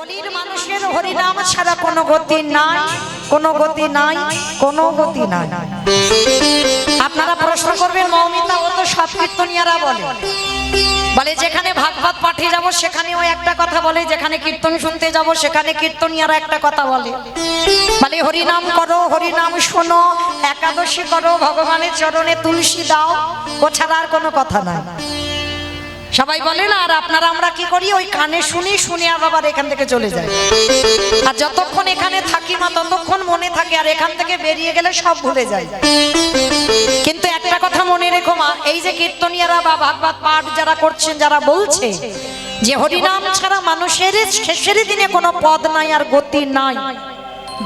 কলির মানুষের হরিনাম ছাড়া কোনো গতি নাই, কোনো গতি নাই, কোনো গতি নাই। আপনারা প্রশ্ন করবেন মৌমিতা, ও তো সব কীর্তনিয়ারা বলে, বলে যেখানে ভাগবত পাঠে যাব সেখানেও একটা কথা বলে, যেখানে কীর্তন শুনতে যাব সেখানে কীর্তনিয়ারা একটা কথা বলে, বলে হরিনাম করো, হরিনাম শোনো, একাদশী করো, ভগবানের চরণে তুলসী দাও, ও ছাড়া আর কোনো কথা নাই। সবাই বলে না, আর আপনারা আমরা কি করি, ওই কানে শুনি, শুনে আবার এখান থেকে চলে যায়। আর যতক্ষণ এখানে থাকি মা ততক্ষণ মনে থাকে, আর এখান থেকে বেরিয়ে গেলে সব ভুলে যায়। কিন্তু একটা কথা মনে রেখো মা, এই যে কীর্তনিয়ারা বা ভাগবত পাঠ যারা করছেন, যারা বলছে যে হরিনাম ছাড়া মানুষের শেষের দিনে কোনো পদ নাই আর গতি নাই,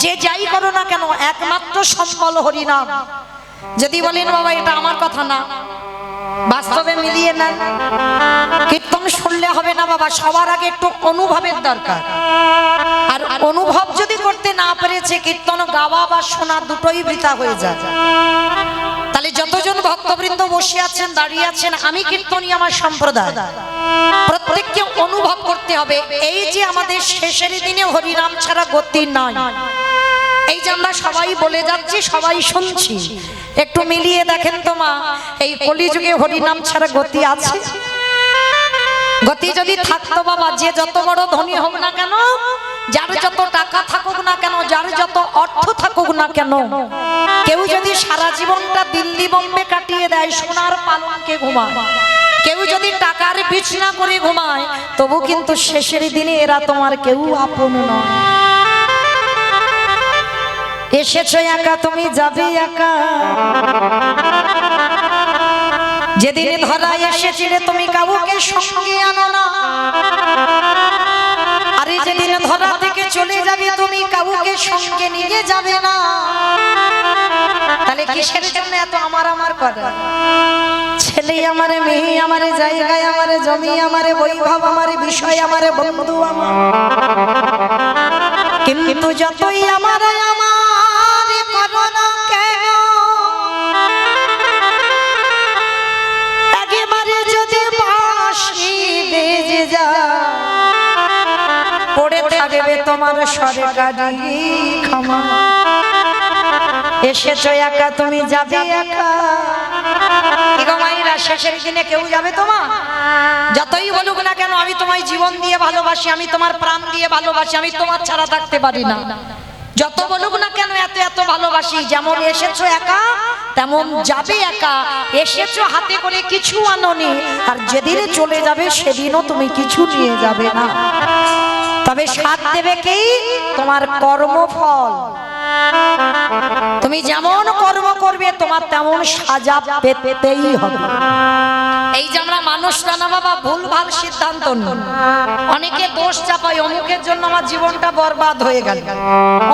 যে যাই করো না কেন একমাত্র সম্বল হরিনাম। যদি বলেন বাবা এটা আমার কথা না, বাস্তবে মিলিয়ে নেন, কীর্তন শুনলে হবে না বাবা, সবার আগে একটু অনুভবের দরকার। আর অনুভব যদি করতে না পেরেছে, কীর্তন গাওয়া বা শোনা দুটোই বৃথা হয়ে যায়। তাহলে যতজন ভক্তবৃন্দ বসে আছেন, দাঁড়িয়ে আছেন, আমি কীর্তনী আমার সম্প্রদায়, প্রত্যেককে অনুভব করতে হবে এই যে আমাদের শেষের দিনে হরিনাম ছাড়া গতি নাই। এই যে আমরা সবাই বলে যাচ্ছি, সবাই শুনছি, একটু মিলিয়ে দেখেন তো মা, এই কলিযুগে হরিনাম ছাড়া গতি আছে? গতি যদি থাকতো বাবা, যে যত বড় ধনী হোক না কেন, যার যত টাকা থাকুক না কেন, যার যত অর্থ থাকুক না কেন, কেউ যদি সারা জীবনটা দিল্লি বোম্বে কাটিয়ে দেয়, সোনার পালঙ্কে ঘুমায়, কেউ যদি টাকার বিছনা করে ঘুমায়, তবু কিন্তু শেষের দিনে এরা তোমার কেউ আপন নয়। এসেছো একা, তুমি যাবে একা। যেদিন ধরা এসেছিলে তুমি কাউকে সঙ্গে আনো না, আরে যেদিন ধরা থেকে চলে যাবে তুমি কাউকে সঙ্গে নিয়ে যাবে না। তাহলে কিসের জন্য এত আমার আমার করা? ছেলে আমারে, মেয়ে আমারে, জায়গায় আমারে, জমি আমারে, বৈভব আমারে, বিষয় আমারে, বন্ধু আমার, কিন্তু যতই আমার করো না কেন, একেবারে যদি বাঁশি বেজে যায়, পড়ে থাকবে তোমার সরকারি ক্ষমা। এসেছো একা, তুমি যাবে একা। মায়েরা, শেষের দিনে কেউ যাবে তোমার? যতই বলুক না কেন, আমি তোমায় জীবন দিয়ে ভালোবাসি, আমি তোমার প্রাণ দিয়ে ভালোবাসি, আমি তোমার ছাড়া থাকতে পারি না। যত বলুক না কেন এত এত ভালোবাসি। যেমন এসেছো একা, তেমন যাবে একা। এসেছো হাতে করে কিছু আনোনি, আর যেদিনে চলে যাবে সেদিনও তুমি কিছু নিয়ে যাবে না। তবে সাথ দেবে কি? তোমার কর্মফল। তুমি যেমন কর্ম করবে তোমার তেমন সাজা পেতেই হবে। এই যে আমরা মানুষরা না বাবা ভুলভাল সিদ্ধান্ত নিই, অনেকে দোষ চাপাই, অমুকের জন্য আমার জীবনটা বরবাদ হয়ে গেল,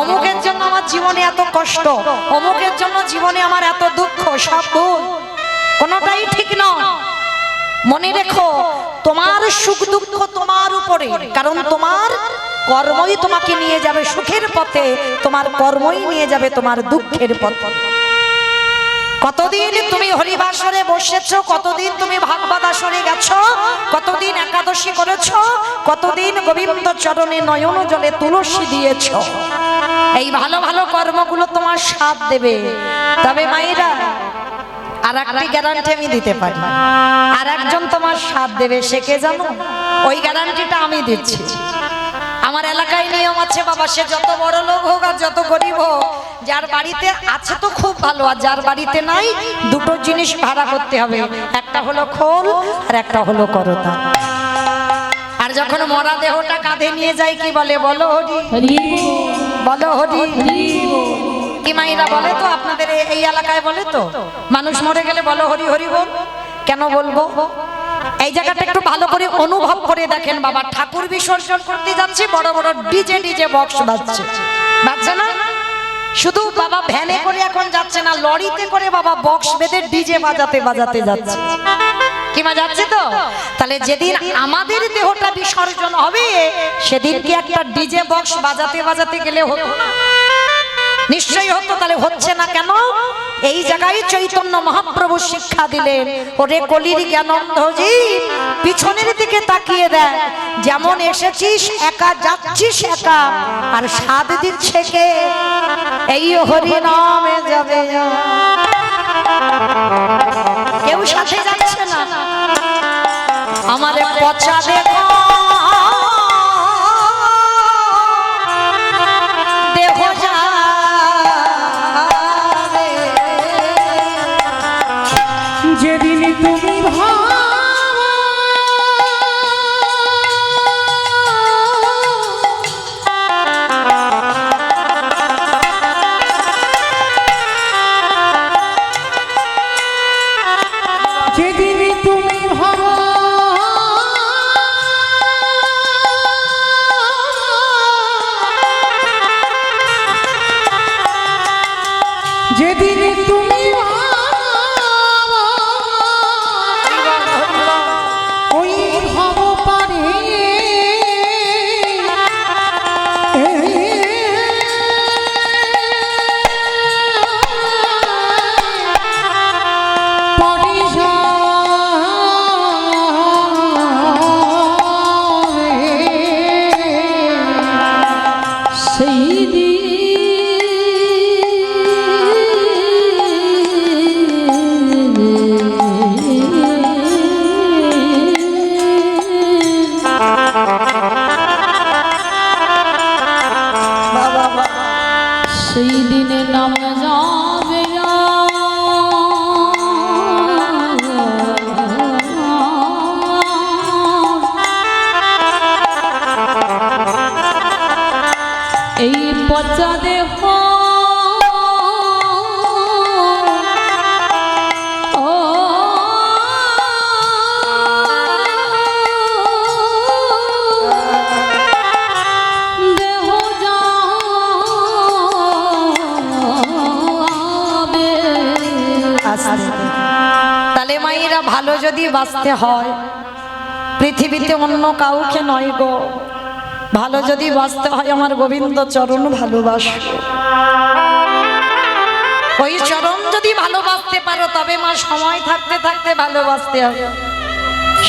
অমুকের জন্য আমার জীবনে এত কষ্ট, অমুকের জন্য জীবনে আমার এত দুঃখ। সব ভুল, কোনোটাই ঠিক নয়। মনে রেখো, তোমার সুখ দুঃখ তোমার উপরে, কারণ তোমার কর্মই তোমাকে নিয়ে যাবে সুখের পথে, তোমার কর্মই নিয়ে যাবে তোমার দুঃখের পথে। কতদিন তুমি হরিবাসরে বসেছো, কতদিন তুমি ভাগবত আসরে গেছো, কতদিন একাদশী করেছো, কতদিন গোবিন্দ চরণে নয়ন জলে তুলসী দিয়েছো। এই ভালো ভালো কর্মগুলো তোমার সাথ দেবে। তবে মায়েরা, আর একটি গ্যারান্টি আমি দিতে পারি, আর একজন তোমার সাথ দেবে, সে কে জানো? ওই গ্যারান্টিটা আমি দিচ্ছি। আমার এলাকায় নিয়ম আছে বাবা, সে যত বড় লোক হোক আর যত গরিব হোক, যার বাড়িতে আছে তো খুব ভালো, আর যার বাড়িতে নাই, দুটো জিনিস ভাড়া করতে হবে, একটা হলো খোল আর একটা হলো করতা। আর যখন মরা দেহটা কাঁধে নিয়ে যায় কি বলে? বলো হরি, বলো হরি। কি মাইরা বলে তো আপনাদের এই এলাকায়? বলে তো, মানুষ মরে গেলে বলো হরি হরি বল। কেন বলবো? এই জায়গাটা একটু ভালো করে অনুভব করে দেখেন বাবা। ঠাকুর বিসর্জন করতে যাচ্ছে, বড় বড় ডিজে বক্স বাজছে, বাজছে না? শুধু বাবা ভ্যানে করে এখন যাচ্ছে না, লরিতে করে বাবা বক্স বেঁধে ডিজে বাজাতে বাজাতে যাচ্ছে। কি মা যাচ্ছে তো? তাহলে যেদিন আমাদের দেহটা বিসর্জন হবে, সেদিন কি একটা ডিজে বক্স বাজাতে বাজাতে গেলে হতো না? নিশ্চয়ই হতো, তাহলে হচ্ছে না কেন? এই জায়গায় চৈতন্য মহাপ্রভু শিক্ষা দিলেন, ওরে কলির জ্ঞানন্ধ জীব, পিছনের দিকে তাকিয়ে দেখ, যেমন এসেছিস একা যাচ্ছিস একা, আর সাধ দিচ্ছে কে? এই হরি নামে যাবে, কেউ সাথে যাচ্ছে না। আমারে পচা দেখো দেহ যাবে, যেদিন তুমি যেদিন তুমি ভাবো যেদিন তুমি ওই ভাব পারে সেই দিনে নাম যাবে, এই পচা দেহ তাহলে মায়েরা ভালো যদি বাঁচতে হয়, পৃথিবীতে অন্য কাউকে নয় গো, ভালো যদি বাঁচতে হয় আমার গোবিন্দ চরণ ভালোবাসো। ওই চরণ যদি ভালোবাসতে পারো তবে মা সময় থাকতে থাকতে ভালোবাসতে হবে।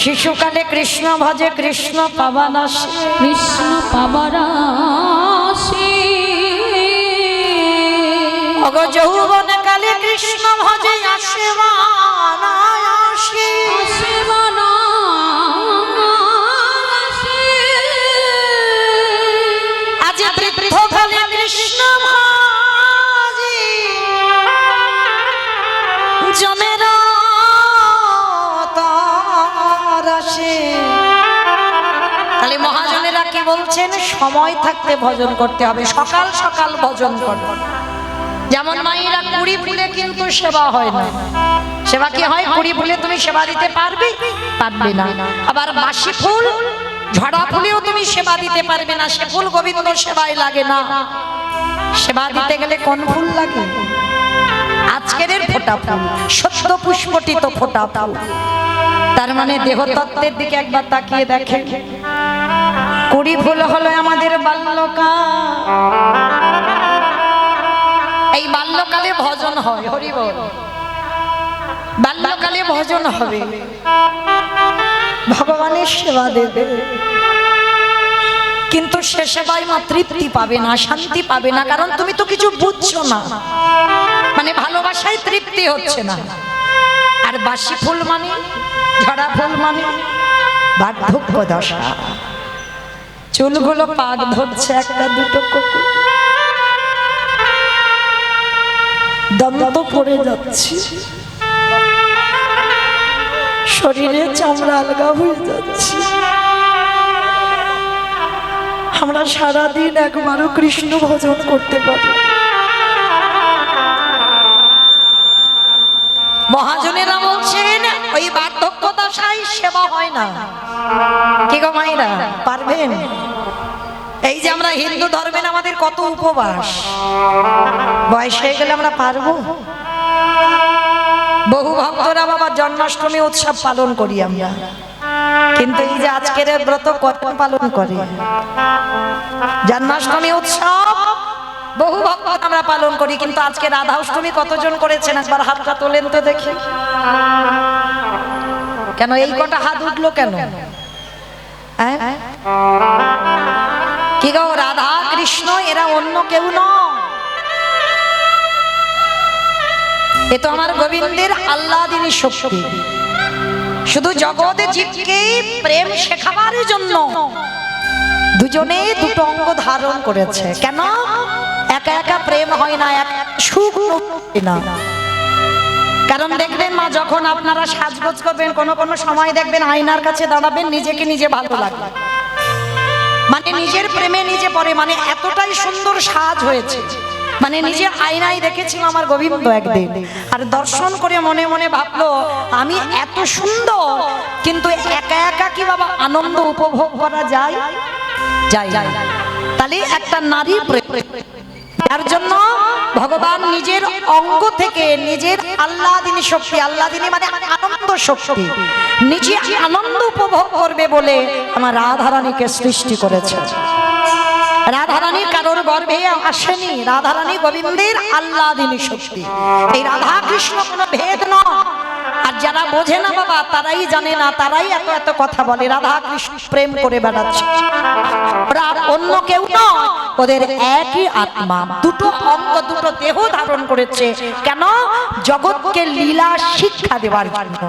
শিশুকালে কৃষ্ণ ভজে কৃষ্ণ পাবার আসে, কৃষ্ণ পাবার আসে, অগো যৌবন কালে কৃষ্ণ ভজে আসে বানায়াসে, আসে বানায়াসে, আজ বৃদ্ধ কালে কৃষ্ণ ভজে জমের তারাসে। তাহলে মহাজনেরা কি বলছেন? সময় থাকতে ভজন করতে হবে, সকাল সকাল ভজন করবে। যেমন মায়েরা কুড়ি ফুলে কিন্তু সেবা হয় না, সেবা কি হয়? কুড়ি ফুলে তুমি সেবা দিতে পারবে পারবে না, আবার বাসি ফুল ঝড়া ফুলেও তুমি সেবা দিতে পারবে না, সে ফুল গোবিন্দ সেবায় লাগে না। সেবা দিতে গেলে কোন ফুল লাগে? আজকের ফোঁটা ফুল, সদ্য পুষ্পটিত ফোঁটা ফুল। তার মানে দেহতত্ত্বের দিকে একবার তাকিয়ে দেখে, কুড়ি ফুল হলো আমাদের বাল্যকাল, এই বাল্যকালে ভজন হয়, হরি বল, বাল্যকালে ভজন হবে, ভগবানের সেবা দেবে, কিন্তু সে সেবায় মা তৃপ্তি পাবে না, শান্তি পাবে না, কারণ তুমি তো কিছু বুঝছো না, মানে ভালোবাসায় তৃপ্তি হচ্ছে না। আর বাসি ফুল মানে, ঝরা ফুল মানে বার্ধক্য দশা, চুলগুলো পাক ধরছে একটা দুটো করে, দন্ত পড়ে যাচ্ছে, শরীরে চামড়া আলগা হয়ে যাচ্ছে। আমরা সারাদিন একবারও কৃষ্ণ ভজন করতে পারি। মহাজনেরা বলছেন ওই বার্ধক্য দশায় সেবা হয় না। কি গো মায়েরা, পারবেন? এই যে আমরা হিন্দু ধর্মের আমাদের কত উপবাস, বয়স হয়ে গেলে আমরা পারবো? বহু ভক্তরা বাবা জন্মাষ্টমী উৎসব পালন করি আমরা, কিন্তু এই যে আজকের ব্রত কত পালন করে? জন্মাষ্টমী উৎসব বহু ভক্ত আমরা পালন করি, কিন্তু আজকে রাধা অষ্টমী কতজন করেছেন একবার হাতটা তোলেন তো দেখি। কেন এই কটা হাত উঠলো কেন? হ্যাঁ? কি গো, রাধা কৃষ্ণ এরা অন্য কেউ নয়, এ তো আমার গোবিন্দের আল্লাদিনী শক্তি। শুধু জগতে জীবকে প্রেম শেখাবার জন্য দুজনে দুটো অঙ্গ ধারণ করেছে। কেন? একা একা প্রেম হয় না, এক সুখ না। কারণ দেখবেন মা, যখন আপনারা সাজগোজ করবেন, কোনো কোনো সময় দেখবেন আয়নার কাছে দাঁড়াবেন, নিজেকে নিজে ভালো লাগবে, মানে নিজের প্রেমে নিজে পড়ে, মানে এতটাই সুন্দর সাজ হয়েছে। মানে নিজের আয়নায় দেখেছিল আমার গোবিন্দ একদিন, আর দর্শন করে মনে মনে ভাবলো আমি এত সুন্দর, কিন্তু একা একা কি বাবা আনন্দ উপভোগ করা যায়? যায়। তাহলে একটা নারী প্রেম, তার জন্য ভগবান নিজের অঙ্গ থেকে নিজের আল্লাদিনী শক্তি, আল্লাদিনী মানে আনন্দ শক্তি, নিজে আনন্দ উপভোগ করবে বলে আমার রাধারানীকে সৃষ্টি করেছে। রাধারানী কারোর গর্ভে আসেনি, রাধারানী গোবিন্দের আল্লাদিনী শক্তি। এই রাধা কৃষ্ণ কোনো ভেদ নয়। আর যারা বোঝে না বাবা, তারাই জানে না, তারাই এত এত কথা বলে, রাধা কৃষ্ণ প্রেম করে বেড়াচ্ছে। ওরা অন্য কেউ নয়, ওদের একই আত্মা, দুটো অঙ্গ দুটো দেহ ধারণ করেছে। কেন? জগৎকে লীলা শিক্ষা দেওয়ার জন্য।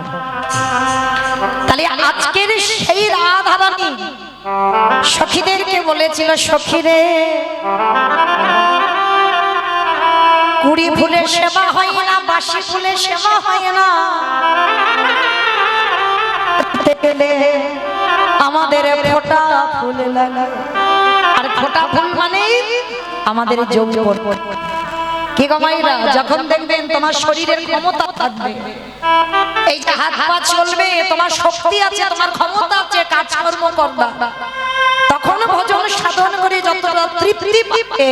তাহলে আজকের সেই রাধারানী সখীদেরকে বলেছিল, সখীরে কুড়ি ফুলে সেবা হয় না, বাসি ফুলে সেবা হয় না, আমাদের ফোঁটা ফুলে লাগায়। আর ফোঁটা ফুল মানে আমাদের যৌবন। কি গো মাইরা, যখন দেখবেন তোমার শরীরের ক্ষমতা থাকবে, এই যে হাত পা চলবে, তোমার শক্তি আছে, তোমার ক্ষমতা আছে, কাজকর্ম করবা, তখন ভজন সাধন করে যতটা তৃপ্তি পাবে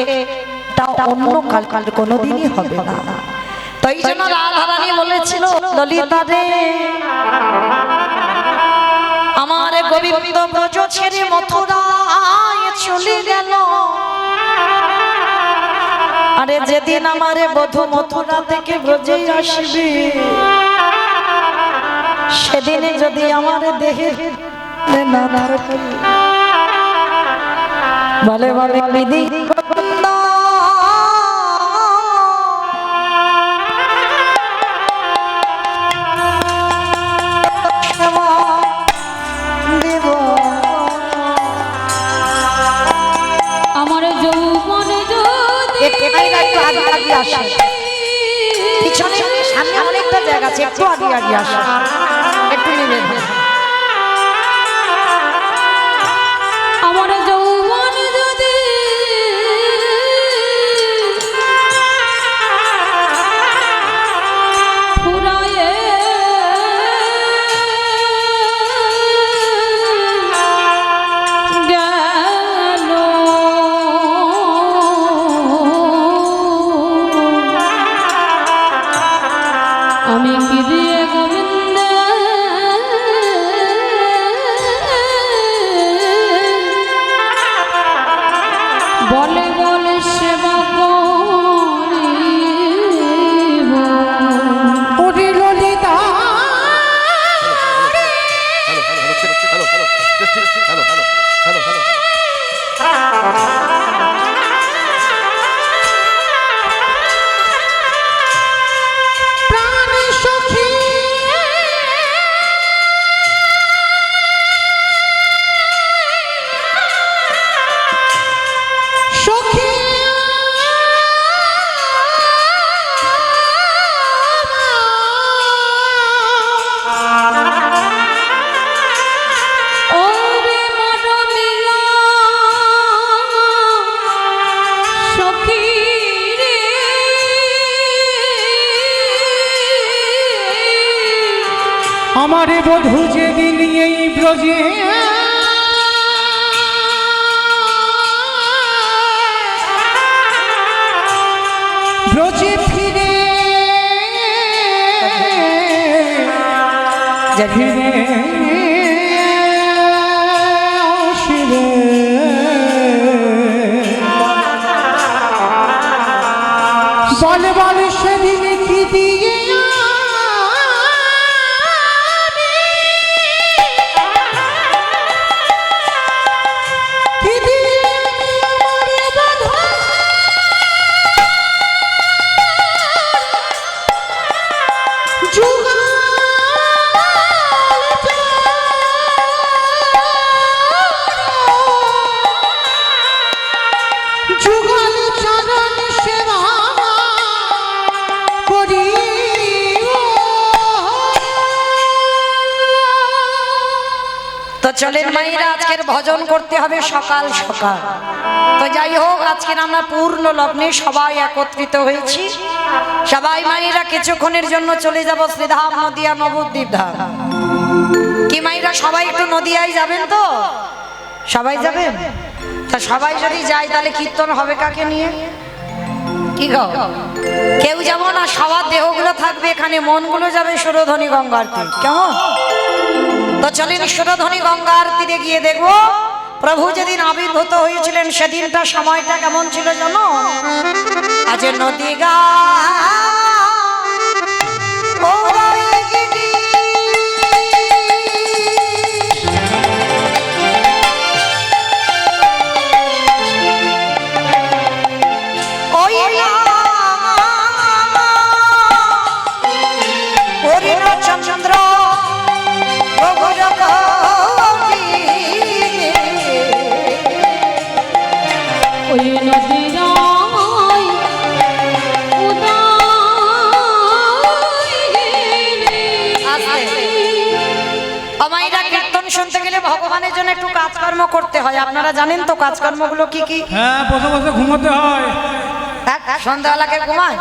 তা অন্য কাল কোনোদিনই হবে না। তাই জন্য রাধারানী বলেছিল, ললিতা রে আমার গোবিন্দ ব্রজ ছেড়ে মথুরায় চলে গেল, আরে যেদিন আমারে বধূ মথুরা থেকে ব্রজে আসবে, সেদিনে যদি আমার দেহে না থাকে, বলে বলে বিধি আমার যৌবন পিছনে সামনে অনেকটা জায়গা আছে, একটু আগে আগে আসে, একটু নেমে আমার যৌবন যদি ফুরায়ে গেল, আমি কি দিয়ে গোবিন্দ বলে বলে সেবা করিব। ওরে ললিতা প্রাণ সখী সখী ওরে মনমিলা সখী রে, আমারে বধূ যেদিন এই ব্রজে ব্রজে ফিরে ফিরে আসিবে, বল বল সেদিন কি দিয়ে কি দিয়ে আমারে বাঁধা যুগল যুগল চরণ সেবা করি তো চলেন মায়েরা, আজকের ভজন করতে হবে সকাল সকাল। তো যাই হোক, আজকের আমরা পূর্ণ লগ্নে সবাই একত্রিত হয়েছি। সবাই মায়েরা কিছুক্ষণের জন্য চলে যাব শ্রীধাম নদিয়া নবদ্বীপ ধাম। কি মায়েরা সবাই একটু নদিয়ায় যাবেন? তো সবাই যাবেন? তা সবাই যদি যায় তাহলে কীর্তন হবে কাকে নিয়ে? কি গো, কেউ যাব না? সবার দেহগুলো থাকবে এখানে, মনগুলো যাবে সুরধ্বনি গঙ্গার তীর। কেমন? তো চলেন সুরধ্বনি গঙ্গার তীরে গিয়ে দেখবো প্রভু যেদিন আবির্ভূত হয়েছিলেন সেদিনটা সময়টা কেমন ছিল জানো? আজ নদী গা চন্দ্র ওই নদীর আমাইরা কীর্তন শুনতে গেলে ভগবানের জন্য একটু কাজকর্ম করতে হয়। আপনারা জানেন তো কাজকর্মগুলো কি কি? হ্যাঁ, বসে বসে ঘুমোতে হয়। সন্ধ্যাবেলাকে ঘুমায়?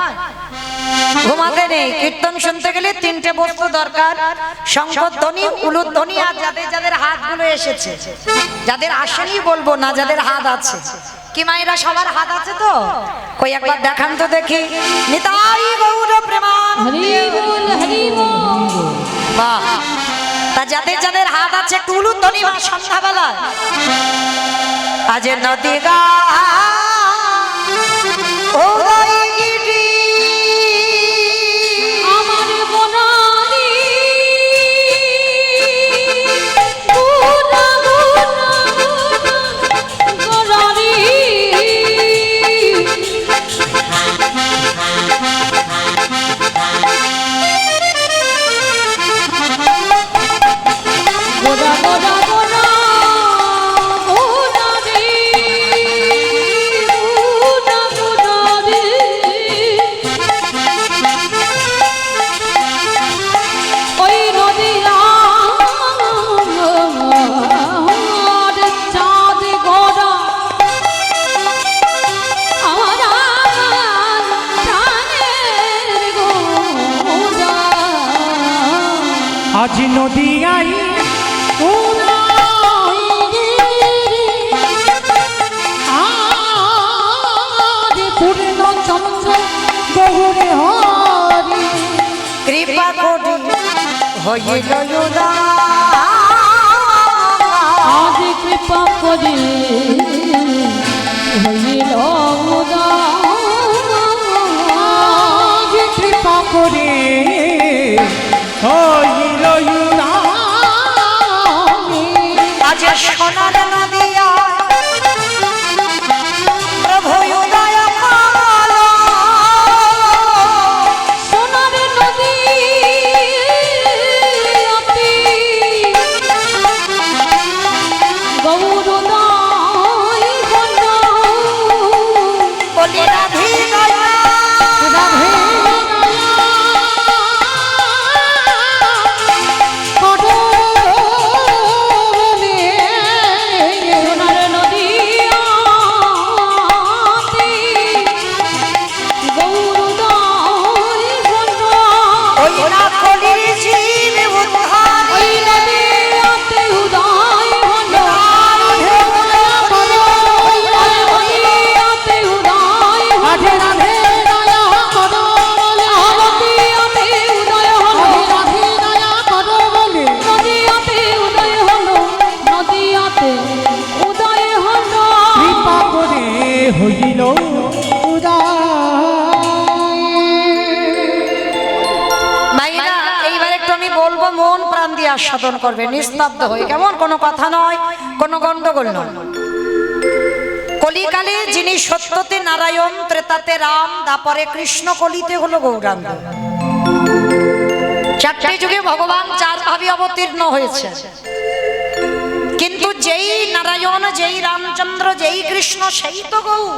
ঘুমাতে নেই। কীর্তন শুনতে গেলে তিনটে বস্তু দরকার: শঙ্খধ্বনি, উলুধ্বনি, আর যাদের যাদের হাতগুলো এসেছে। যাদের আসেনি বলবো না, যাদের হাত আছে। কি মায়েরা সবার হাত আছে তো? কই একবার দেখান তো দেখি। নিতাই গৌর প্রেমান হরি বল হরি বল। বাহ! তা যাদের যাদের হাত আছে একটু উলুধ্বনি বা সন্ধ্যাবেলা। আজ নদী গা ও গাইগিরি আমার বনারি গুনা গুনা গরারি গোদা গোদা গোদা গোদা রে গোদা গোদা রে ওই নদীর চাঁদ গোদা আমার প্রাণের গোদা আজ নদী আই পূর্ণ চন্দ্র গৌরে হরি কৃপা করি হইল আজ কৃপা করে হইল আজ কৃপা করে হইল আজ সোনার নদিয়া প্রভু উদয় কালো। সোনার নদী গৌরদাই বলি রাধি দয়া সোনার নদী গৌরদাই ওই না কলির জীব উদ্ধার ওই নদীতে উদয় হলো ওই নদীতে উদয় হলো নদীতে উদয় হলো নদীতে উদয় হলো নদীতে উদয় হলো কৃপা করে হইল উদয় দিয়ে আস্বাদন করবে নিস্তব্ধ হয়ে, কেমন? কোনো কথা নয়, কোনো গন্ডগোল নয়। কলিকালে যিনি সত্যতে নারায়ণ, ত্রেতাতে রাম, দাপরে কৃষ্ণ, কলিতে হলো গৌরাঙ্গ। চারটি যুগে ভগবান চার ভাবে অবতীর্ণ হয়েছে, কিন্তু যেই নারায়ণ, যেই রামচন্দ্র, যেই কৃষ্ণ, সেই তো গৌর।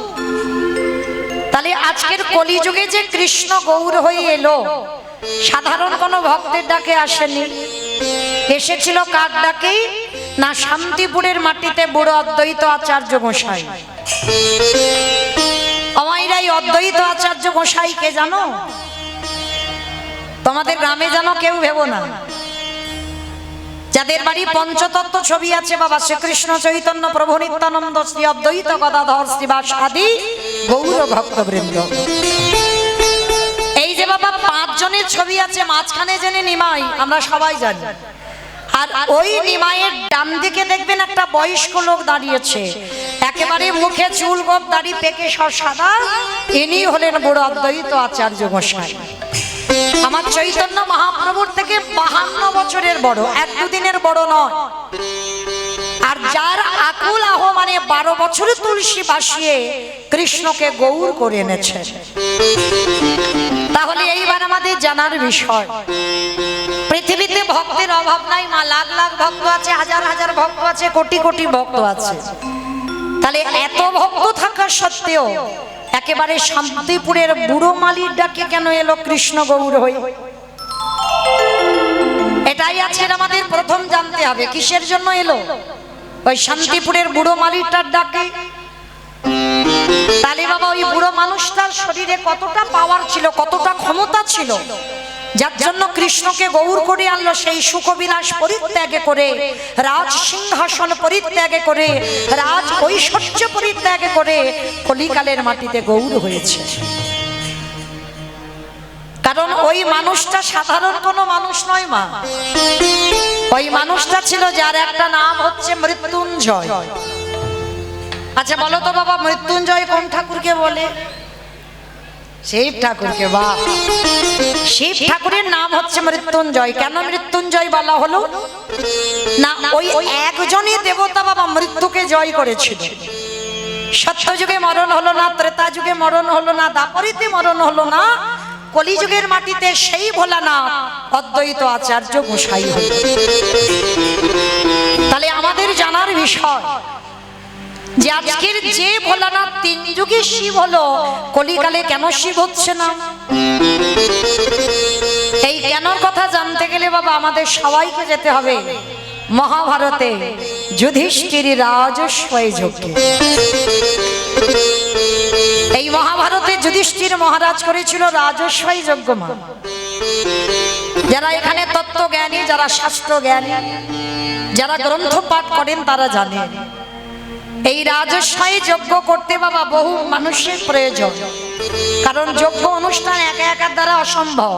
তাহলে আজকের কলিযুগে যে কৃষ্ণ গৌর হয়ে এলো, সাধারণ কোনো ভক্তের ডাকে আসেনি, এসেছিল কার ডাকে? না, শান্তিপুরের মাটিতে বুড়ো অদ্বৈত আচার্য গোসাই। আমাদের এই অদ্বৈত আচার্য গোসাইকে জানো? তোমাদের গ্রামে জানো? কেউ ভেবো না। যাদের বাড়ি পঞ্চতত্ত্ব ছবি আছে, বাবা শ্রীকৃষ্ণ চৈতন্য, প্রভু নিত্যানন্দ, শ্রী অদ্বৈত গদাধর, শ্রীবাস আদি গৌর ভক্তবৃন্দ, এই যে বাবা 5 জনের ছবি আছে, মাঝখানে জেনে নিমাই, আমরা সবাই জানি। আর ওই নিমাইয়ের ডান দিকে দেখবেন একটা বয়স্ক লোক দাঁড়িয়েছে, একেবারে মুখে চুল গোপ, দাড়ি পেকে সব সাদা, ইনি হলেন বুড়ো অদ্বৈত আচার্য গোসাই। আমার চৈতন্য মহাপ্রভুর থেকে 52 বছরের বড়, 1-2 দিনের বড় নয়। আর যার আকুল আহ মানে 12 বছরে তুলসী বাসিয়ে কৃষ্ণকে গৌর করে এনেছে। তাহলে এইবার আমাদের জানার বিষয়, পৃথিবীতে ভক্তের অভাব নাই মা, লাখ লাখ ভক্ত আছে, হাজার হাজার ভক্ত আছে, কোটি কোটি ভক্ত আছে। তাহলে এত ভক্ত থাকা সত্ত্বেও একেবারে শান্তিপুরের বুড়ো মালির ডাকে কেন এলো কৃষ্ণ গৌর হয়ে? এটাই আজকের আমাদের প্রথম জানতে হবে, কিসের জন্য এলো ওই শান্তিপুরের বুড়ো মালিটার ডাকে। তাহলে বাবা ওই বুড়ো মানুষটার শরীরে কতটা পাওয়ার ছিল, কতটা ক্ষমতা ছিল, যার জন্য কৃষ্ণকে গৌর করে আনলো। সেই সুখবিলাস পরিত্যাগ করে, রাজ সিংহাসন পরিত্যাগ করে, রাজ ঐশ্বর্য পরিত্যাগ করে কলিকালের মাটিতে গৌর হয়েছে। কারণ ওই মানুষটা সাধারণ কোনো মানুষ নয় মা, ওই মানুষটা ছিল যার একটা নাম হচ্ছে মৃত্যুঞ্জয়। আচ্ছা বলো তো বাবা, মৃত্যুঞ্জয় কোন ঠাকুরকে বলে? শিব ঠাকুরকে। বাহ, শিব ঠাকুরের নাম হচ্ছে মৃত্যুঞ্জয়। কেন মৃত্যুঞ্জয় বলা হলো? না, ওই একজনই দেবতা বাবা মৃত্যুকে জয় করেছিল। সত্যযুগে মরণ হলো না, ত্রেতা যুগে মরণ হলো না, দাপরিতে মরণ হলো না, কলিযুগের মাটিতে সেই ভোলানাথ অদ্বৈত আচার্য গোসাই হলো। তাহলে আমাদের জানার বিষয় যে আজকের যে ভোলানাথ 3 যুগে শিব হলো, কলিকালে কেন শিব হচ্ছে না? এই কেনর কথা জানতে গেলে বাবা আমাদের সবাইকে যেতে হবে মহাভারতে যুধিষ্ঠির রাজস্বয় যজ্ঞে। এই মহাভারতে যুধিষ্ঠির মহারাজ করেছিল রাজস্বয় যজ্ঞ মা। যারা এখানে তত্ত্ব জ্ঞানী, যারা শাস্ত্র জ্ঞানী, যারা গ্রন্থ পাঠ করেন তারা জানেন এই রাজস্বয় যজ্ঞ করতে বাবা বহু মানুষের প্রয়োজন। কারণ যজ্ঞ অনুষ্ঠান একা একার দ্বারা অসম্ভব।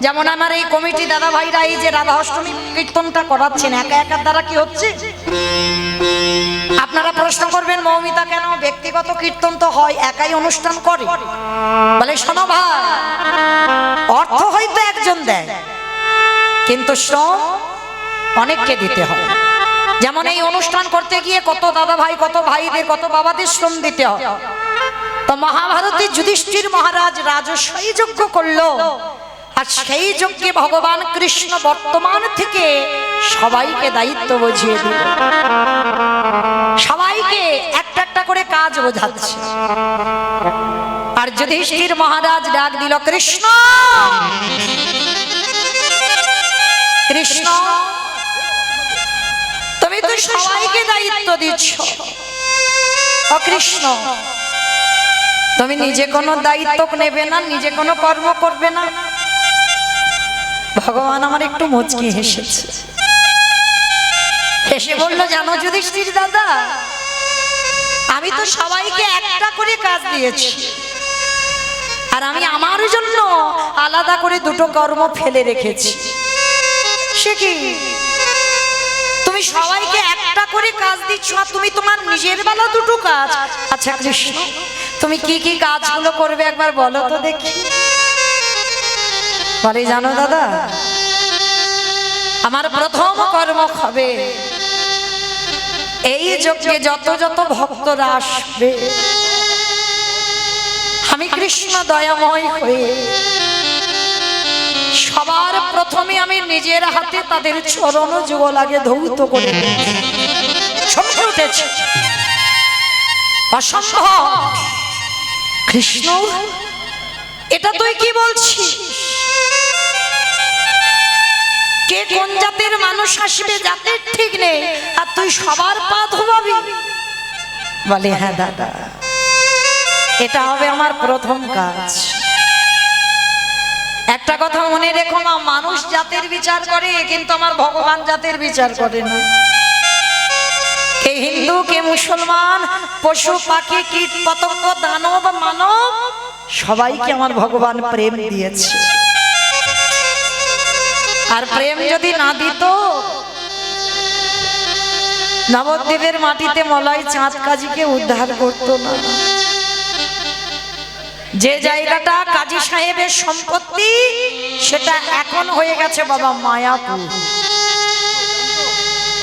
যেমন আমার এই কমিটি দাদা ভাইরা এই যে রাধা অষ্টমী কীর্তনটা করাচ্ছেন, একা একার দ্বারা কি হচ্ছে? আপনারা প্রশ্ন করবেন মৌমিতা কেন ব্যক্তিগত কীর্তন তো হয়, একাই অনুষ্ঠান করে? বলে শোনো ভাই, অর্থ হয়তো একজন দেয়, কিন্তু শ্রম অনেককে দিতে হয়। যেমন এই অনুষ্ঠান করতে গিয়ে কত দাদা ভাই, কত ভাইদের, কত বাবাদের শ্রম দিতে হয়। তো মহাভারতে যুধিষ্ঠির মহারাজ রাজস্বয় যজ্ঞ করলো, আর সেই যজ্ঞে ভগবান কৃষ্ণ বর্তমান থেকে সবাইকে দায়িত্ব বুঝিয়ে দিল, সবাইকে একটা একটা করে কাজ বোঝাচ্ছে। আর যুধিষ্ঠির মহারাজ ডাক দিল, কৃষ্ণ কৃষ্ণ, তুমি তো সবাইকে দায়িত্ব দিচ্ছ, ও কৃষ্ণ তুমি নিজে কোনো দায়িত্ব নেবে না, নিজে কোনো কর্ম করবে না? ভগবান আমার একটু মুচকি হেসেছে, হেসে বলল, জানো যুধিষ্ঠির দাদা, আমি তো সবাইকে একটা করে কাজ দিয়েছি, আর আমি আমার জন্য আলাদা করে 2টো কর্ম ফেলে রেখেছি। সে কি? তুমি সবাইকে একটা করে কাজ দিচ্ছ, আর তুমি তোমার নিজের বেলা 2টো কাজ? আচ্ছা কৃষ্ণ, তুমি কি কি কাজগুলো করবে একবার বলো তো দেখি। বলে, জানো দাদা, আমার প্রথম কর্ম হবে এই যজ্ঞে যত যত ভক্তরা আসবে আমি কৃষ্ণ দয়াময় হয়ে সবার প্রথমে আমি নিজের হাতে তাদের চরণ যুগলাগে ধৌত করে চমকে উঠেছি। অসম্ভব কৃষ্ণ, এটা তুই কি বলছিস? কে কোন জাতের মানুষ আসবে জাতের ঠিক নেই, আর তুই সবার পা ধোবাবি? বলে হ্যাঁ দাদা, এটা হবে আমার প্রথম কাজ। একটা কথা মনে রেখো মা, মানুষ জাতের বিচার করে কিন্তু আমার ভগবান জাতের বিচার করে না। কে হিন্দু, কে মুসলমান, পশু পাখি, কীট পতঙ্গ, দানব মানব, সবাইকে আমার ভগবান প্রেম দিয়েছে। আর প্রেম যদি না দিত নবদ্বীপের মাটিতে মলয় চাঁদ কাজীকে উদ্ধার করতো না। যে জায়গাটা কাজী সাহেবের সম্পত্তি সেটা এখন হয়ে গেছে বাবা মায়াপুর।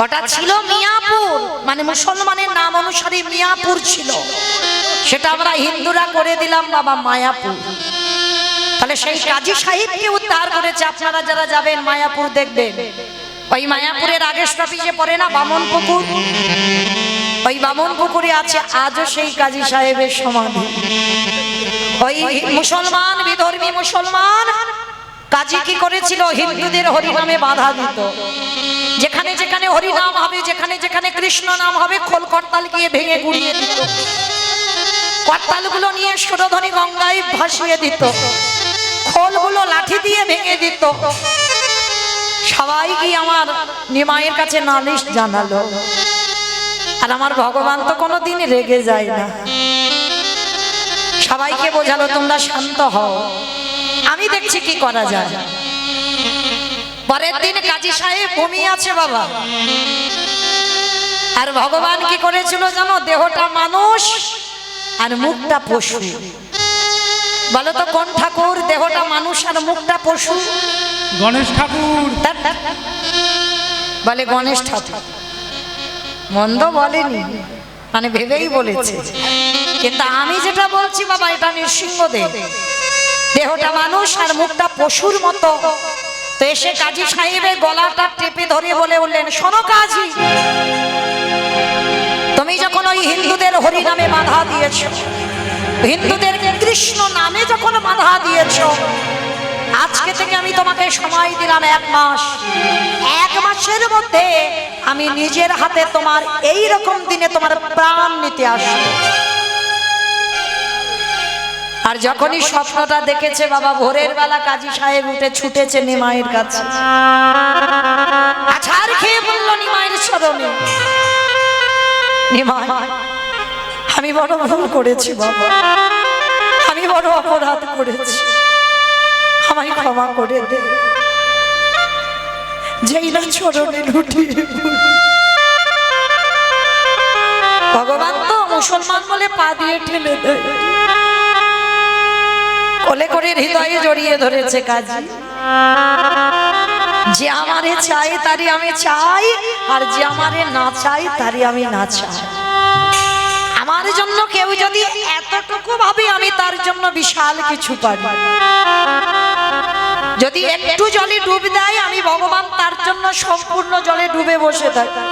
ওটা ছিল মিয়াপুর, মানে মুসলমানের নাম অনুসারে মিয়াপুর ছিল, সেটা আমরা হিন্দুরা করে দিলাম বাবা মায়াপুর। তাহলে সেই কাজী সাহেবকে উদ্ধার করেছে। আপনারা যারা যাবেন মায়াপুর দেখবেন, ওই মায়াপুরের আগের স্টপেজে পড়ে না বামন পুকুর, ওই বামন পুকুরে আছে আজও সেই কাজী সাহেবের সমাধি। ওই মুসলমান, বিধর্মী মুসলমান কাজী কি করেছিল? হিন্দুদের হরিনামে বাধা দিত। যেখানে যেখানে হরিনাম হবে, যেখানে যেখানে কৃষ্ণ নাম হবে, খোল করতাল গিয়ে ভেঙে গুড়িয়ে দিত। করতালগুলো নিয়ে সুরধ্বনি গঙ্গায় ভাসিয়ে দিত, খোলগুলো লাঠি দিয়ে ভেঙে দিত। সবাই কি আমার নিমাইয়ের কাছে নালিশ জানালো। আর আমার ভগবান তো কোনোদিন রেগে যায় না, সবাইকে বোঝালো তোমরা শান্ত হও, আমি দেখছি কি করা যায়। পরের দিন কাজী সাহেব ঘুমিয়ে আছে বাবা, আর ভগবান কি করেছিল জানো? দেহটা মানুষ আর মুখটা পশু। বলো তো কোন ঠাকুর? দেহটা মানুষ আর মুখটা পশু। গণেশ ঠাকুর। বলে গণেশ ঠাকুর, মন্দ বলেনি, মানে ভেবেই বলেছে। কিন্তু আমি যেটা বলছি বাবা, এটা নৃসিংহদেব। দেহটা মানুষ আর মুখটা পশুর মতো। তো এসে কাজী সাহেবের গলাটা টেপে ধরে বলে উঠলেন, শোনো কাজী, তুমি যখন ওই হিন্দুদের হরি নামে বাধা দিয়েছ, হিন্দুদের কৃষ্ণ নামে যখন বাধা দিয়েছ, আজকে থেকে আমি তোমাকে সময় দিলাম 1 মাস। 1 মাসের মধ্যে আমি নিজের হাতে তোমার এই রকম দিনে তোমার প্রাণ নিতে আসবো। আর যখনই স্বপ্নটা দেখেছে বাবা, ভোরের বেলা কাজী সাহেব উঠে ছুটেছে নিমাইয়ের কাছে। আছাড় খেয়ে বলল নিমাইয়ের চরণে, নিমাই, আমি বড় ভুল করেছি বাবা, আমি বড় অপরাধ করেছি, আমায় ক্ষমা করে দে। যেই না চরণে লুটিয়ে ভগবান তো মুসলমান বলে পা দিয়ে ঠেলে দেয়, কোলে করে হৃদয়ে জড়িয়ে ধরেছে কাজী। যে আমারে চাই তারই আমি চাই, আর যে আমারে না চাই তারই আমি না চাই। আমার জন্য কেউ যদি এতটুকু ভাবে, আমি তার জন্য বিশাল কিছু পারি। যদি একটু জলে ডুব দেয়, আমি ভগবান তার জন্য সম্পূর্ণ জলে ডুবে বসে থাকি।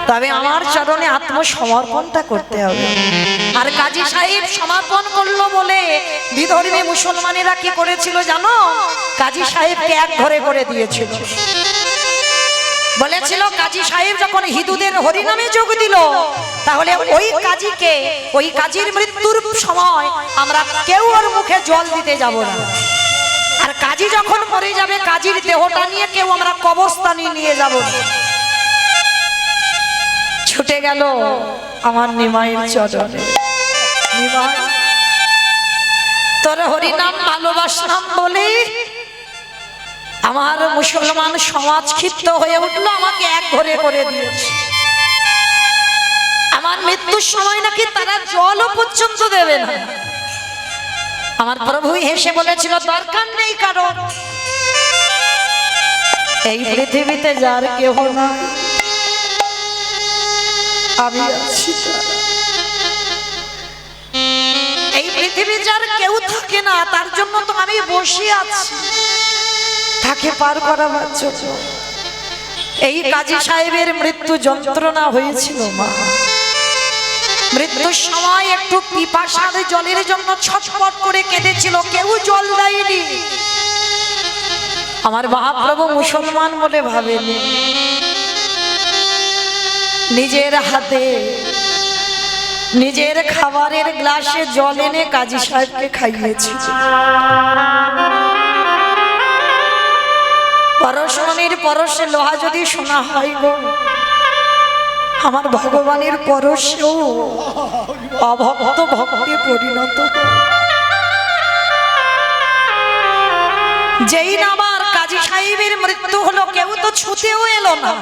তবে আমার চরণে আত্মসমর্পণটা করতে হবে। আর কাজী সাহেব সমর্পণ করলো বলে বিধর্মী মুসলমানেরা কি করেছিল জানো? কাজী সাহেবকে এক ঘরে করে দিয়েছিল। বলেছিল কাজী সাহেব যখন হিন্দুদের হরিনামে যোগ দিল, তাহলে ওই কাজীকে, ওই কাজীর মৃত্যুর সময় আমরা কেউ ওর মুখে জল দিতে যাব না। আর কাজী যখন মরে যাবে, কাজীর দেহটা নিয়ে কেউ আমরা কবরস্থানে নিয়ে যাব না। ছুটে গেল আমার নিমাইয়ের চরণে, নিমাই, তোর হরিনাম ভালোবাসলাম বলে আমার মুসলমান সমাজ ক্ষিপ্ত হয়ে উঠলো, আমাকে এক ঘরে করে দিয়েছে। আমার মৃত্যুর সময় নাকি তারা জলও পর্যন্ত দেবে না। আমার প্রভু হেসে বলেছিল, দরকার নেই কারণ, এই পৃথিবীতে যার কেহ না, আমি আছি। এই পৃথিবী যার কেউ থাকে না, তার জন্য তো আমি বসে আছি তাকে পার করাবার জন্য। এই কাজী সাহেবের মৃত্যু যন্ত্রণা হয়েছিল মা। মৃত্যুর সময় একটু পিপাসার জলের জন্য ছটফট করে কেঁদেছিল, কেউ জল দেয়নি। আমার মহাপ্রভু মুসলমান বলে ভাবেনি, নিজের হাতে নিজের খাবারের গ্লাসে জল এনে কাজী সাহেবকে খাইয়েছে। পরশমণির পরশে লোহা যদি শোনা হয় গো, আমার ভগবানের পরশেও অভক্ত ভক্তে পরিণত। যেই না আমার কাজী সাহেবের মৃত্যু হলো, কেউ তো ছুতেও এলো না।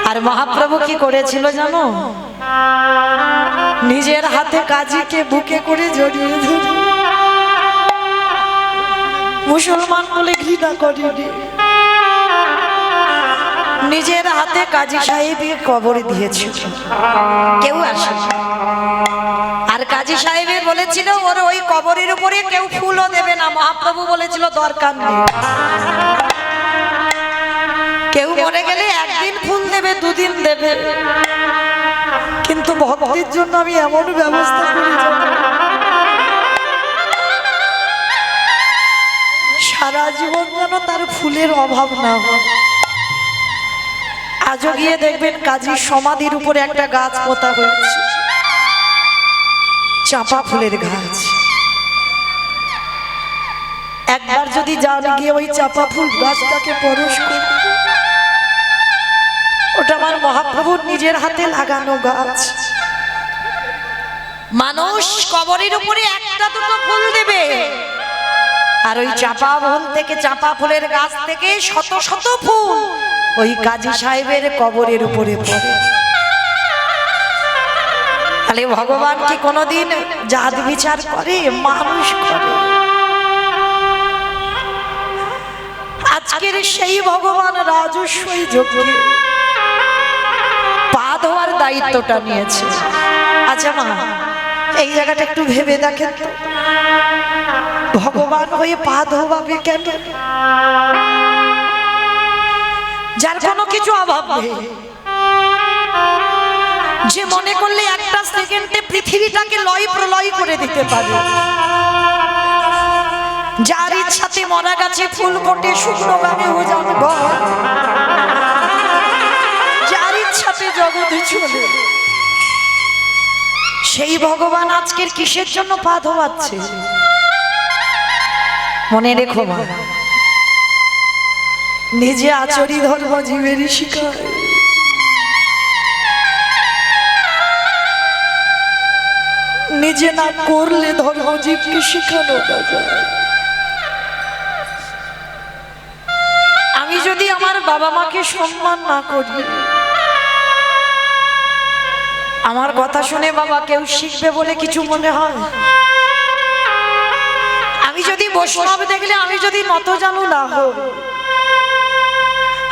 আর মহাপ্রভু কি করেছিল জানো? নিজের হাতে কাজীকে বুকে করে জড়িয়ে ধরে, মুসলমান বলে ঘৃণা করেনি, নিজের হাতে কাজী সাহেবকে কবর দিয়েছিল, কেউ আসে। আর কাজী সাহেবের বলেছিল ওর ওই কবরের উপরে কেউ ফুলও দেবে না। মহাপ্রভু বলেছিল দরকার নেই, কেউ মরে গেলে একদিন ফুল দেবে, দুদিন দেবে, কিন্তু ভক্তির জন্য আমি এমন ব্যবস্থা করি সারা জীবন যেন তার ফুলের অভাব না হয়। আজও গিয়ে দেখবেন কাজীর সমাধির উপরে একটা গাছ পোতা হয়েছে, চাঁপা ফুলের গাছ। একবার যদি যান গিয়ে ওই চাঁপা ফুল গাছটাকে পরশ করে, ওটা আমার মহাপ্রভুর নিজের হাতে লাগানো গাছ। মানুষ কবরের উপরে একটা দুটো ফুল দেবে, আর ওই চাঁপা ফুল থেকে, চাঁপা ফুলের গাছ থেকে শত শত ফুল ওই কাজী সাহেবের কবরের উপরে পড়ে। তাহলে ভগবান কি কোনোদিন জাত বিচার করে? মানুষ করে। আজকের সেই ভগবান রাজস্বই যোগে পা ধোয়ার দায়িত্বটা নিয়েছে। আচ্ছা মা, এই জায়গাটা একটু ভেবে দেখেন তো, ভগবান হয়ে পা ধোয়াবে কেন? যার কোনো কিছু অভাব নেই, যে মনে করলে একটা সেকেন্ডে পৃথিবীটাকে লয় প্রলয় করে দিতে পারে, যার ইচ্ছাতে মরা গাছে ফুল ফোটে, শুকনো গানে ওজন ঘর, যার ইচ্ছাতে জগতে চলে, সেই ভগবান আজকের কিসের জন্য পা ধোয়াচ্ছে? মনে রেখো মা, নিজে আচরি ধর্ম জীবেরই শিখায়। নিজে না করলে ধর্ম জীবকে শিখানো যায়। আমি যদি আমার বাবা মাকে সম্মান না করি, আমার কথা শুনে বাবা কেউ শিখবে বলে কিছু মনে হয়? আমি যদি বৈষ্ণব দেখলে আমি যদি নত জানু না হই,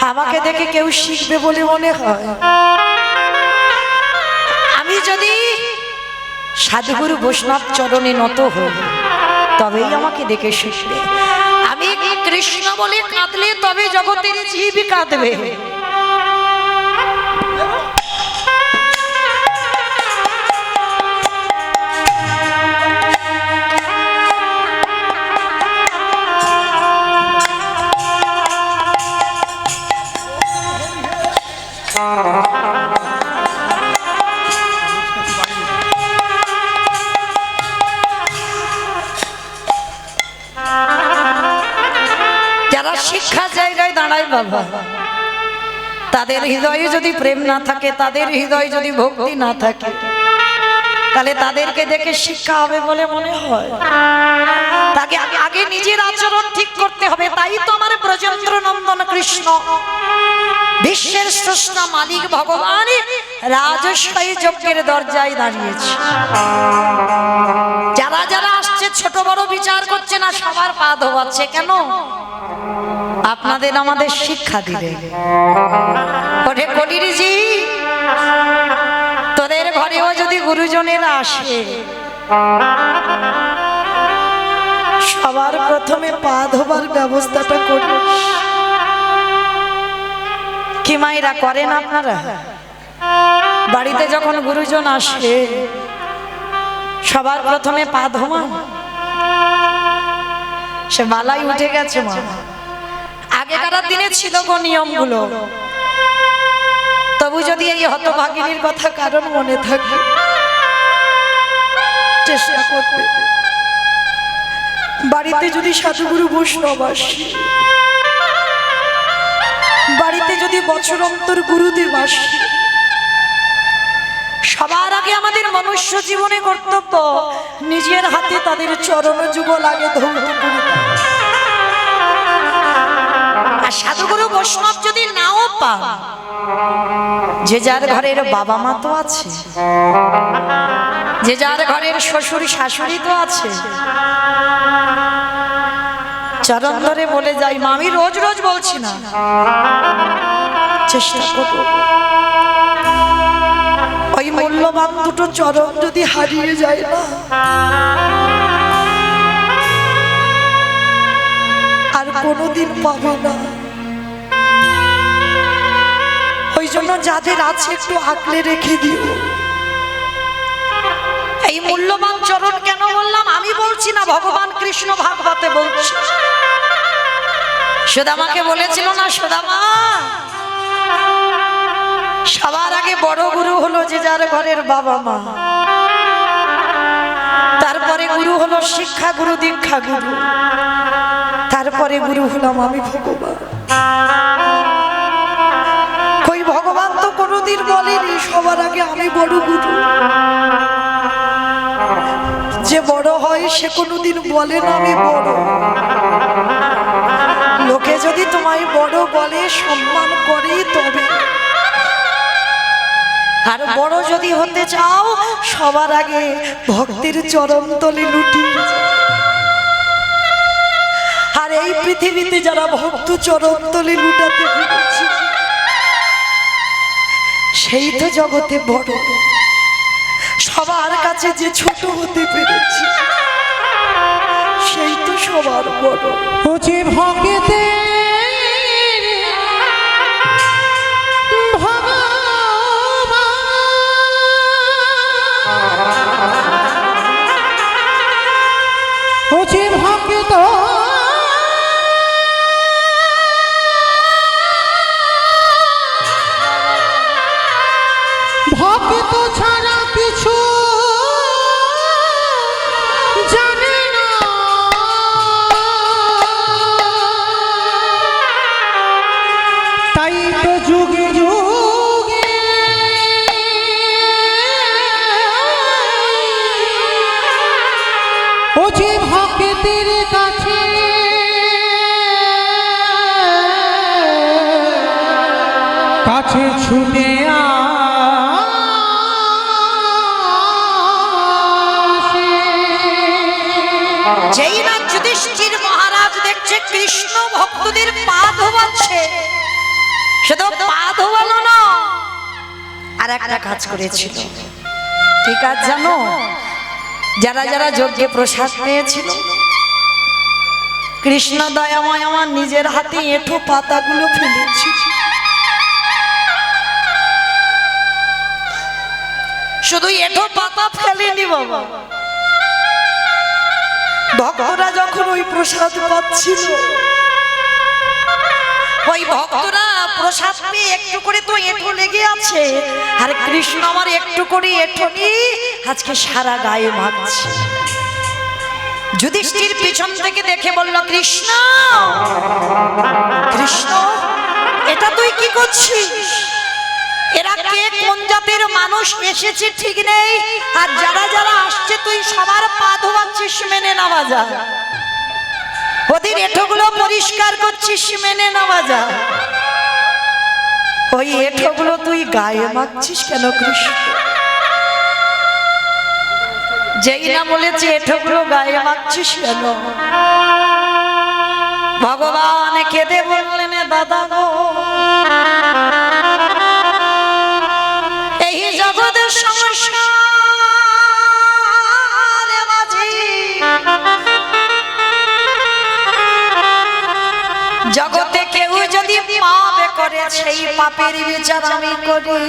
আমাকে দেখে কেউ শিখবে বলে মনে হয়? আমি যদি সাধুগুরু বৈষ্ণব চরণে নত হই, তবেই আমাকে দেখে শিখবে। আমি কৃষ্ণ বলে কাঁদলে তবে জগতের জীব কাঁদবে। যারা শিক্ষা জায়গায় দাঁড়ায় বাবা, তাদের হৃদয়ে যদি প্রেম না থাকে, তাদের হৃদয়ে যদি ভক্তি না থাকে, তাহলে তাদেরকে দেখে শিক্ষা হবে বলে মনে হয়? তাকে আগে নিজের আচরণ ঠিক করতে হবে। তাই তো আমার ব্রজেন্দ্র নন্দন কৃষ্ণ, বিশ্বের স্রষ্টা মালিক ভগবান রাজস্বী যজ্ঞের দরজায় দাঁড়িয়েছে। যারা যারা আসছে ছোট বড় বিচার করছে না, সবার পা ধোয়াচ্ছে। কেন? আপনাদের আমাদের শিক্ষা দিবে। ওরে কলিরিজি, তোদের ঘরেও যদি গুরুজনেরা আসে, সবার প্রথমে পা ধোবার ব্যবস্থাটা করিস। কি মায়েরা করেন আপনারা? বাড়িতে যখন গুরুজন আসে সবার প্রথমে পা ধোমান। সে বালাই উঠে গেছে মা, আগেকার দিনে ছিল গো নিয়মগুলো। তবু যদি এই হতভাগিনীর কথা কারণ মনে থাকে, চেষ্টা করবে বাড়িতে যদি সাধুগুরু বৈষ্ণব আসে, বাড়িতে যদি বছর অন্তর গুরুদেব আসে, সবার আগে আমাদের মনুষ্য জীবনে কর্তব্য নিজের হাতে তাদের চরণ যুগল আগে ধৌত করে দেওয়া। আর সাধুগুরু বৈষ্ণব যদি নাও পান, যে যার ঘরের বাবা মা তো আছে, যে যার ঘরের শ্বশুর শাশুড়ি তো আছে, চরণ ধরে বলে যাই। মা, আমি রোজ রোজ বলছি না, চেষ্টা করব ওই মূল্যবান দুটো চরণ যদি হারিয়ে যায় না, আর কোনোদিন পাবে না। ওই জন্য যাদের আছে একটু আঁকলে রেখে দিও। এই মূল্যবান চরণ কেন বললাম? আমি বলছি না, ভগবান কৃষ্ণ ভাগবতে বলছি। সুদামাকে বলেছিল না, সুদামা সবার আগে বড় গুরু হলো যে যার ঘরের বাবা মা, তারপরে গুরু হলো শিক্ষা গুরু, দীক্ষা গুরু, তারপরে গুরু হলাম আমি ভগবান। কই ভগবান তো কোনোদিন বলেনি সবার আগে আমি বড় গুরু। যে বড় হয় সে কোনোদিন বলে না আমি বড়। লোকে যদি তোমায় বড় বলে, সম্মান করে, তবে। আর বড় যদি হতে চাও, সবার আগে ভক্তের চরণ তলে লুটিয়ে যাও। আর এই পৃথিবীতে যারা ভক্ত চরণ তলে লুটাতে পেরেছে, সেই তো জগতে বড়। সবার কাছে যে ছোট হতে পেরেছে, সেই তো সবার বড়। যে ভক্তে ভক্ত ভক্ত ছাড়া কিছু জানে না। তাই তো যুগে যুগে ও যে ভক্তের কাছে কাছে ছুটে যেই না যুধিষ্ঠির মহারাজ দেখছে কৃষ্ণ ভক্তদের পা ধোয়াচ্ছে, সে তো পা ধোয়ানো না, আর একটা কাজ করেছিল। কি কাজ জানো? যারা যারা যজ্ঞে প্রসাদ পেয়েছিল, কৃষ্ণ দয়াময় আমার নিজের হাতে এঁঠো পাতাগুলো ফেলেছি। শুধু এঁঠো পাতা ফেলেনি বাবা, ভক্তরা যখন ওই প্রসাদ পাচ্ছিল, ওই ভক্তরা প্রসাদ পেয়ে একটু করে তো এঁঠো লেগে আছে, আর কৃষ্ণ আমার একটু করে এঁঠো নিয়ে আজকে সারা গায়ে মাখছে। যুধিষ্ঠির পিছন থেকে দেখে বলল, কৃষ্ণ কৃষ্ণ, এটা তুই কি করছিস? এরা কে, কোন জাতের মানুষ এসেছে ঠিক নেই, আর যারা যারা আসছে তুই সবার পা ধোয়াচ্ছিস, মেনে নেওয়া যায়। ওদের এঁঠোগুলো পরিষ্কার করছিস, মেনে নেওয়া যায়। ওই এঁঠোগুলো তুই গায়ে মাখছিস কেন কৃষ্ণ? যেই না বলেছে এঠোগুলো গায়ে মারছিস কেন, ভগবান কেঁদে বললেন দাদা গো, এই জগতের সংসার মাঝে জগতে কেউ যদি পাপ করে সেই পাপের বিচার আমি করি,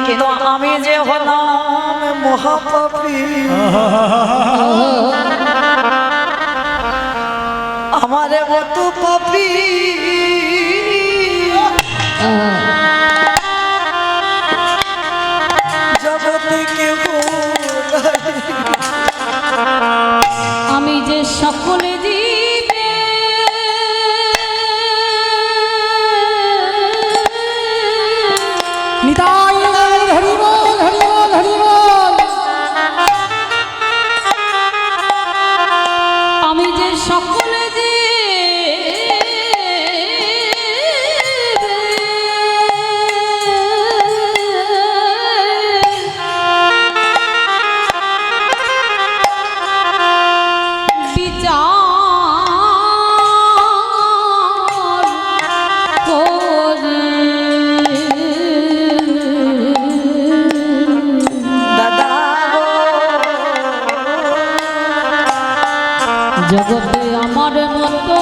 কিন্তু আমি যে হলাম মহাপাপী, আমার মতো পাপী জগতে কেউ আমি যে সকলে জীবে নিতাই হরি বল হরি বল হরি বল। আমি যে সকলে জগতে আমার মতো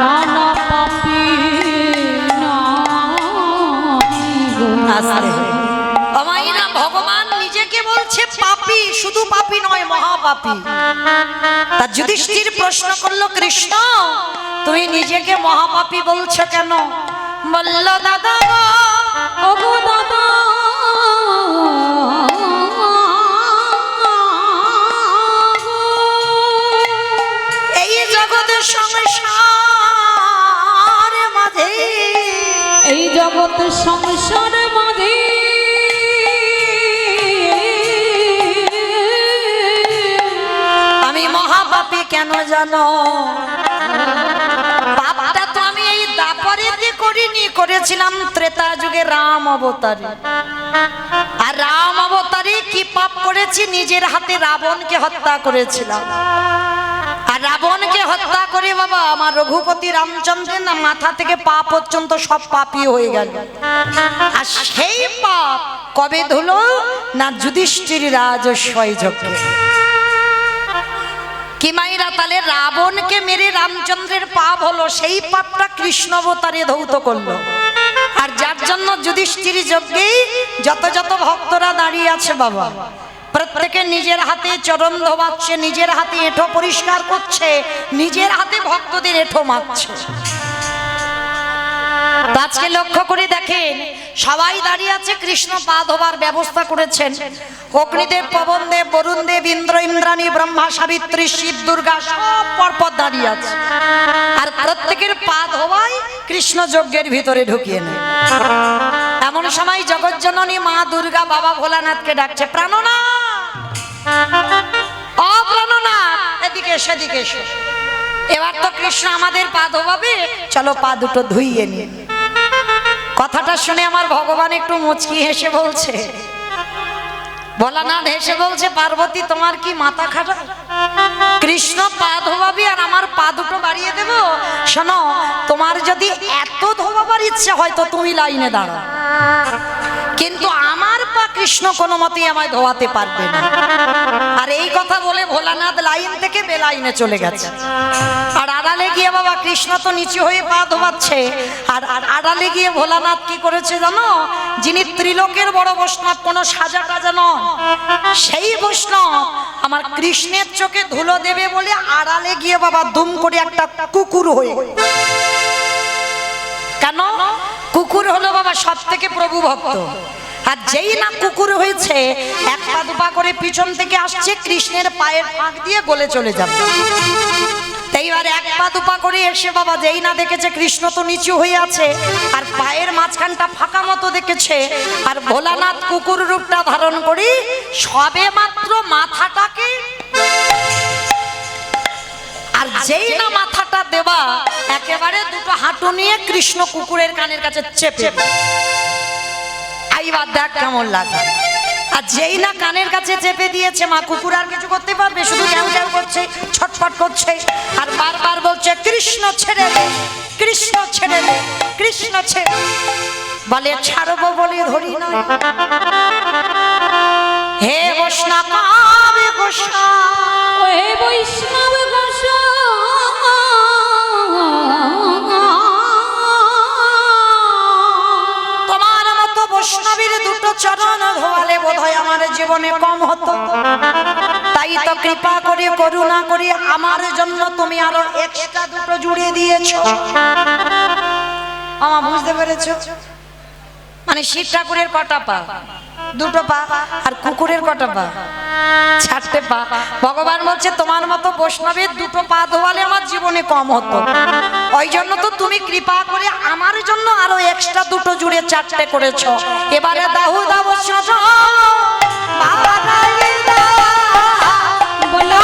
নানা পাপী আমাইনা ভগবান নিজেকে বলছে পাপী, শুধু পাপী নয় মহাপাপী। তা যুধিষ্ঠির প্রশ্ন করলো কৃষ্ণ তুমি নিজেকে মহাপাপী বলছো কেন? বলল দাদা ওগো দাদা এই জগতের সংসার মাঝে, এই জগতের সংসার মাঝে আমি মহাপাপী কেন জানো? পাপটা তো আমি এই দাপরেতে করিনি, করেছিলাম ত্রেতা যুগে রাম অবতারে। আর রাম অবতারে কি পাপ করেছি? নিজের হাতে রাবণকে হত্যা করেছিলাম। আর রাবণকে হত্যা করে বাবা আমার রঘুপতি রামচন্দ্রের না মাথা থেকে পা পর্যন্ত সব পাপই হয়ে গেল। আর সেই পাপ কবে ধুলো না যুধিষ্ঠির রাজস্বয় যজ্ঞে। কি মাইরা তাহলে রাবণকে মেরে রামচন্দ্রের পাপ হলো, সেই পাপটা কৃষ্ণ অবতারে ধৌত করলো। আর যার জন্য যুধিষ্ঠির যজ্ঞে যত যত ভক্তরা দাঁড়িয়ে আছে বাবা, প্রত্যেকে নিজের হাতে চরণ ধোয়াচ্ছে, নিজের হাতে এঁঠো পরিষ্কার করছে, নিজের হাতে ভক্তদের এঁঠো মাখছে। আজকে লক্ষ্য করে দেখেন সবাই দাঁড়িয়ে আছে, কৃষ্ণ পা ধোবার ব্যবস্থা করেছেন। অগ্নিদেব, পবনদেব, বরুণদেব, ইন্দ্র, ইন্দ্রাণী, ব্রহ্মা, সাবিত্রী, শিব, দুর্গা সব পরপর দাঁড়িয়ে আছে। আর প্রত্যেকের পা ধোয়াই কৃষ্ণ যজ্ঞের ভিতরে ঢুকিয়ে নেয়। এমন সময় জগজ্জননী মা দুর্গা বাবা ভোলানাথকে ডাকছে, প্রাণনাথ, ও প্রাণনাথ, এদিকে এসো, এদিকে এসো। এবার তো কৃষ্ণ আমাদের পা ধোয়াবে, চলো পা দুটো ধুইয়ে নিয়ে। কথাটা শুনে আমার ভগবান একটু মুচকি হেসে বলছে, ভোলানাথ হেসে বলছে, পার্বতী তোমার কি মাথা খারাপ? কৃষ্ণ পা ধোয়াবি আর আমার পা দুটো বাড়িয়ে দেব? শোনো, তোমার যদি এত ধোয়াবার ইচ্ছে হয় তো তুমি লাইনে দাঁড়াও, কিন্তু আমার পা কৃষ্ণ কোনো মতেই আমায় ধোয়াতে পারবে না। আর এই কথা বলে ভোলানাথ লাইন থেকে বেলাইনে চলে গেছে। আর আড়ালে গিয়ে বাবা কৃষ্ণ তো নিচু হয়ে পা ধোয়াচ্ছে, আর আড়ালে গিয়ে ভোলানাথ কি করেছে জানো? যিনি ত্রিলোকের বড় বৈষ্ণব, কোনো সাজা টাজা নয়, সেই বৈষ্ণব আমার কৃষ্ণের চোখে ধুলো দেবে বলে আড়ালে গিয়ে বাবা দুম করে একটা কুকুর হয়ে। কেন? কুকুর হলো বাবা সব থেকে প্রভু ভক্ত। আর যেই না কুকুর হয়েছে, এক পা দুপা করে পিছন থেকে আসছে, কৃষ্ণের পায়ের ফাঁক দিয়ে গলে চলে যাবে। এইবার এক পা দুপা করে এসে বাবা যেই না দেখেছে কৃষ্ণ তো নিচু হয়ে আছে, আর পায়ের মাঝখানটা ফাঁকা মতো দেখেছে, আর ভোলানাথ কুকুর রূপটা ধারণ করি সবে মাত্র মাথাটাকে, আর যেই না মাথাটা দেবা হাঁটু নিয়ে কৃষ্ণ কুকুরের কানের কাছে চেপে এইবার দেখ কেমন লাগে। আর যেই না কানের কাছে চেপে দিয়েছে মা, কুকুর আর কিছু করতে পারবে? শুধু ঘ্যাউ ঘ্যাউ করছে, ছটফট করছে আর বারবার বলছে কৃষ্ণ ছেড়ে দে, কৃষ্ণ ছেড়ে দে, কৃষ্ণ ছেড়ে। বলে ছাড়বো বলে ধরি না। হে বৈষ্ণব গোসাই, হে বৈষ্ণব গোসাই, তোমার মতো বৈষ্ণবীর দুটো চরণ ধোয়ালে বোধহয় আমার জীবনে কম হতো। তাই তো কৃপা করে করুণা করে আমার জন্য তুমি আরো এক্সট্রা দুটো জুড়ে দিয়েছো। আমার বুঝতে পেরেছো? মানে শিব ঠাকুরের কটা পা? দুটো পা। আর কুকুরের কটা পা? চারটে পা। ভগবান বলছে তোমার মতো বৈষ্ণবের দুটো পা ধোয়ালে আমার জীবনে কম হতো। ওই জন্য তো তুমি কৃপা করে আমার জন্য আরো এক্সট্রা দুটো জুড়ে চারটে করেছো। এবারে দাহু দাও বলো